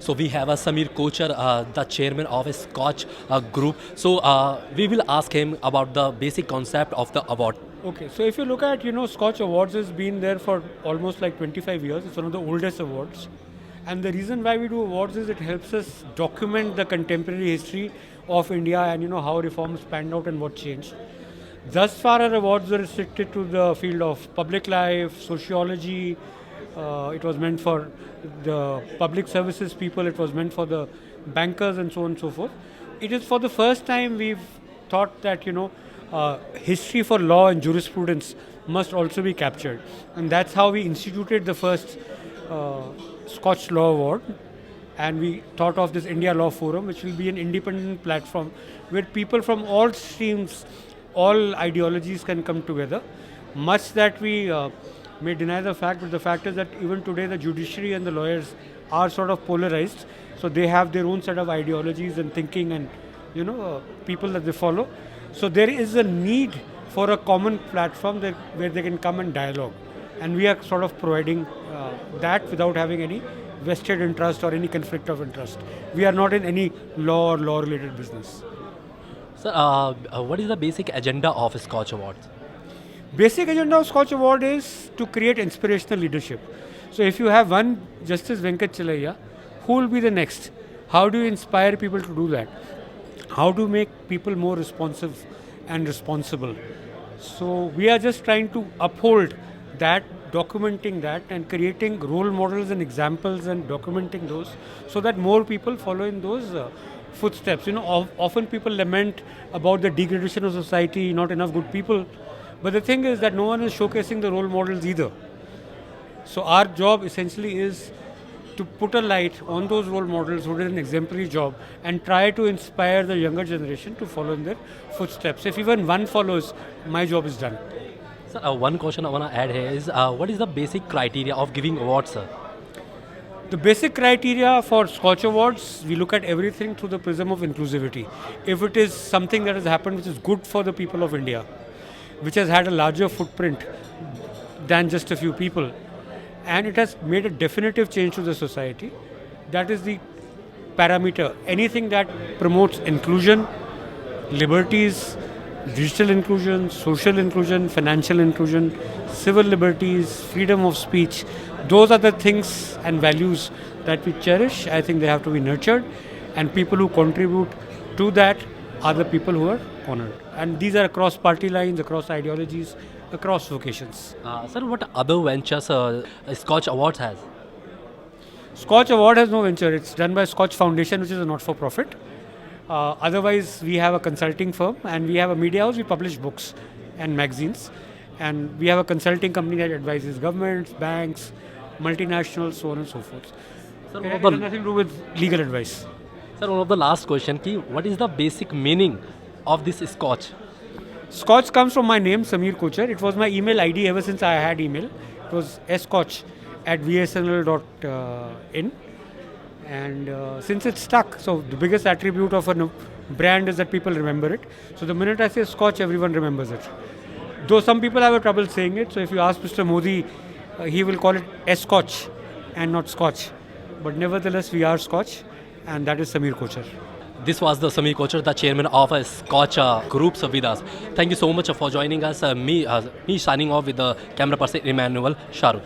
So we have Sameer Kochhar, the chairman of a SKOCH group. So we will ask him about the basic concept of the award. Okay, so if you look at, SKOCH Awards has been there for almost like 25 years. It's one of the oldest awards. And the reason why we do awards is it helps us document the contemporary history of India and, how reforms panned out and what changed. Thus far, our awards were restricted to the field of public life, sociology. It was meant for the public services people. It was meant for the bankers and so on and so forth. It is for the first time we've thought that, history for law and jurisprudence must also be captured. And that's how we instituted the first SKOCH Law Award. And we thought of this India Law Forum, which will be an independent platform where people from all streams, all ideologies can come together. Much that we may deny the fact, but the fact is that even today the judiciary and the lawyers are sort of polarized. So they have their own set of ideologies and thinking and, people that they follow. So there is a need for a common platform where they can come and dialogue. And we are sort of providing that without having any vested interest or any conflict of interest. We are not in any law or law-related business. Sir, what is the basic agenda of SKOCH Awards? Basic agenda of SKOCH Award is to create inspirational leadership. So if you have one Justice Venkatachaliah, who will be the next? How do you inspire people to do that? How to make people more responsive and responsible? So we are just trying to uphold that, documenting that and creating role models and examples and documenting those so that more people follow in those footsteps. Often people lament about the degradation of society, not enough good people. But the thing is that no one is showcasing the role models either. So our job essentially is to put a light on those role models who did an exemplary job and try to inspire the younger generation to follow in their footsteps. If even one follows, my job is done. Sir, one question I want to add here is what is the basic criteria of giving awards, sir? The basic criteria for SKOCH Awards, we look at everything through the prism of inclusivity. If it is something that has happened which is good for the people of India, which has had a larger footprint than just a few people, and it has made a definitive change to the society, that is the parameter. Anything that promotes inclusion, liberties, digital inclusion, social inclusion, financial inclusion, civil liberties, freedom of speech, those are the things and values that we cherish. I think they have to be nurtured, and people who contribute to that are the people who are honored. And these are across party lines, across ideologies, across vocations. Sir, what other ventures SKOCH Awards has? SKOCH Award has no venture. It's done by SKOCH Foundation, which is a not-for-profit. Otherwise, we have a consulting firm and we have a media house. We publish books and magazines. And we have a consulting company that advises governments, banks, multinationals, so on and so forth. Sir, It has nothing to do with legal advice. Sir, one of the last question, what is the basic meaning of this SKOCH? SKOCH comes from my name, Sameer Kochhar. It was my email ID ever since I had email. It was skoch@vsnl.in. And since it's stuck, so the biggest attribute of a brand is that people remember it. So the minute I say SKOCH, everyone remembers it. Though some people have a trouble saying it. So if you ask Mr. Modi, he will call it SKOCH and not Scotch. But nevertheless, we are SKOCH, and that is Sameer Kochhar. This was the Sameer Kochhar, the chairman of SKOCH groups with us. Thank you so much for joining us. Me signing off with the camera person Emmanuel Shahrukh.